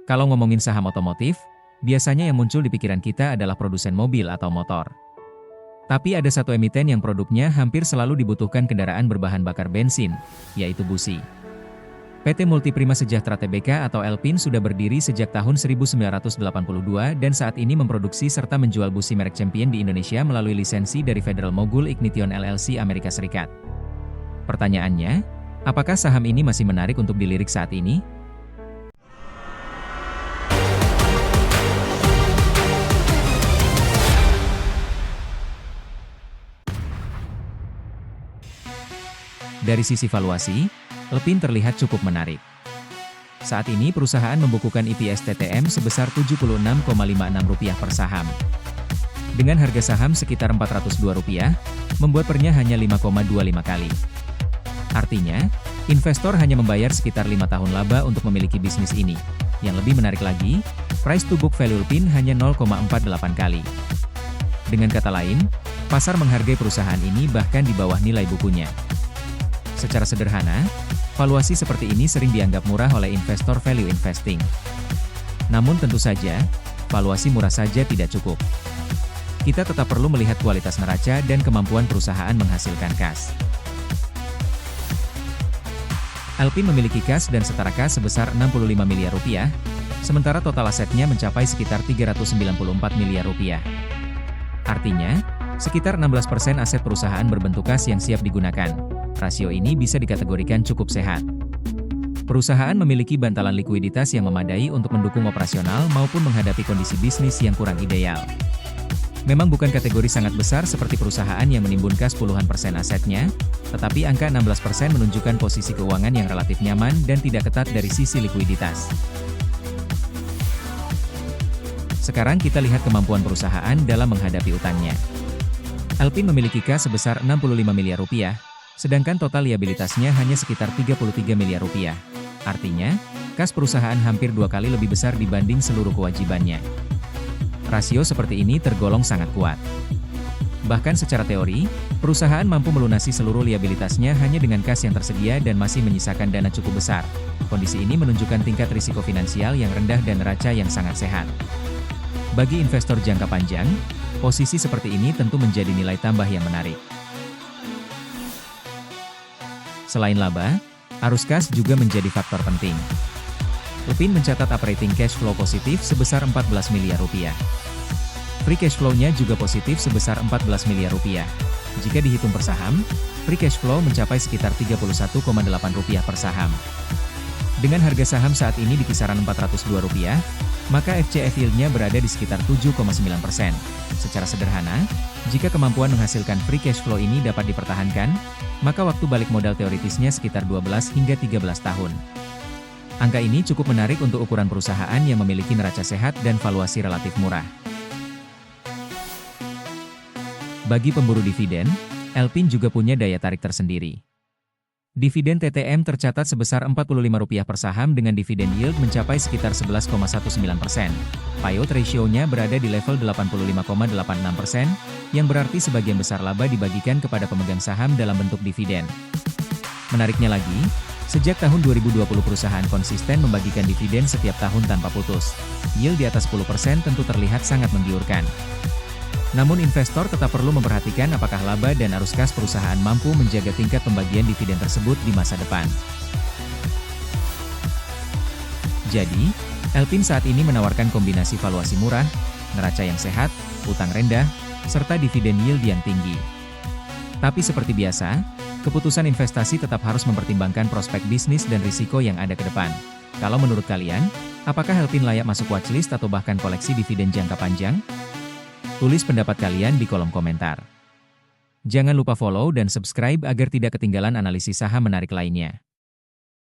Kalau ngomongin saham otomotif, biasanya yang muncul di pikiran kita adalah produsen mobil atau motor. Tapi ada satu emiten yang produknya hampir selalu dibutuhkan kendaraan berbahan bakar bensin, yaitu busi. PT Multiprima Sejahtera Tbk atau Elpin sudah berdiri sejak tahun 1982 dan saat ini memproduksi serta menjual busi merek Champion di Indonesia melalui lisensi dari Federal Mogul Ignition LLC Amerika Serikat. Pertanyaannya, apakah saham ini masih menarik untuk dilirik saat ini? Dari sisi valuasi, Elpin terlihat cukup menarik. Saat ini perusahaan membukukan EPS TTM sebesar Rp76,56 per saham. Dengan harga saham sekitar Rp402, membuat pernya hanya 5,25 kali. Artinya, investor hanya membayar sekitar 5 tahun laba untuk memiliki bisnis ini. Yang lebih menarik lagi, price to book value Elpin hanya 0,48 kali. Dengan kata lain, pasar menghargai perusahaan ini bahkan di bawah nilai bukunya. Secara sederhana, valuasi seperti ini sering dianggap murah oleh investor value investing. Namun tentu saja, valuasi murah saja tidak cukup. Kita tetap perlu melihat kualitas neraca dan kemampuan perusahaan menghasilkan kas. Elpin memiliki kas dan setara kas sebesar Rp65 miliar, sementara total asetnya mencapai sekitar Rp394 miliar. Artinya, sekitar 16% aset perusahaan berbentuk kas yang siap digunakan. Rasio ini bisa dikategorikan cukup sehat. Perusahaan memiliki bantalan likuiditas yang memadai untuk mendukung operasional maupun menghadapi kondisi bisnis yang kurang ideal. Memang bukan kategori sangat besar seperti perusahaan yang menimbun kas puluhan persen asetnya, tetapi angka 16% menunjukkan posisi keuangan yang relatif nyaman dan tidak ketat dari sisi likuiditas. Sekarang kita lihat kemampuan perusahaan dalam menghadapi utangnya. Elpin memiliki kas sebesar Rp65 miliar, sedangkan total liabilitasnya hanya sekitar Rp33 miliar. Artinya, kas perusahaan hampir 2 kali lebih besar dibanding seluruh kewajibannya. Rasio seperti ini tergolong sangat kuat. Bahkan secara teori, perusahaan mampu melunasi seluruh liabilitasnya hanya dengan kas yang tersedia dan masih menyisakan dana cukup besar. Kondisi ini menunjukkan tingkat risiko finansial yang rendah dan neraca yang sangat sehat. Bagi investor jangka panjang, posisi seperti ini tentu menjadi nilai tambah yang menarik. Selain laba, arus kas juga menjadi faktor penting. Elpin mencatat operating cash flow positif sebesar Rp14 miliar. Free cash flow-nya juga positif sebesar Rp14 miliar. Jika dihitung per saham, free cash flow mencapai sekitar Rp31,8 per saham. Dengan harga saham saat ini di kisaran Rp402, maka FCF yield-nya berada di sekitar 7,9%. Secara sederhana, jika kemampuan menghasilkan free cash flow ini dapat dipertahankan, maka waktu balik modal teoritisnya sekitar 12 hingga 13 tahun. Angka ini cukup menarik untuk ukuran perusahaan yang memiliki neraca sehat dan valuasi relatif murah. Bagi pemburu dividen, Elpin juga punya daya tarik tersendiri. Dividen TTM tercatat sebesar Rp45 per saham dengan dividen yield mencapai sekitar 11,19%. Payout ratio-nya berada di level 85,86%, yang berarti sebagian besar laba dibagikan kepada pemegang saham dalam bentuk dividen. Menariknya lagi, sejak tahun 2020 perusahaan konsisten membagikan dividen setiap tahun tanpa putus. Yield di atas 10% tentu terlihat sangat menggiurkan. Namun investor tetap perlu memperhatikan apakah laba dan arus kas perusahaan mampu menjaga tingkat pembagian dividen tersebut di masa depan. Jadi, Elpin saat ini menawarkan kombinasi valuasi murah, neraca yang sehat, utang rendah, serta dividen yield yang tinggi. Tapi seperti biasa, keputusan investasi tetap harus mempertimbangkan prospek bisnis dan risiko yang ada ke depan. Kalau menurut kalian, apakah Elpin layak masuk watchlist atau bahkan koleksi dividen jangka panjang? Tulis pendapat kalian di kolom komentar. Jangan lupa follow dan subscribe agar tidak ketinggalan analisis saham menarik lainnya.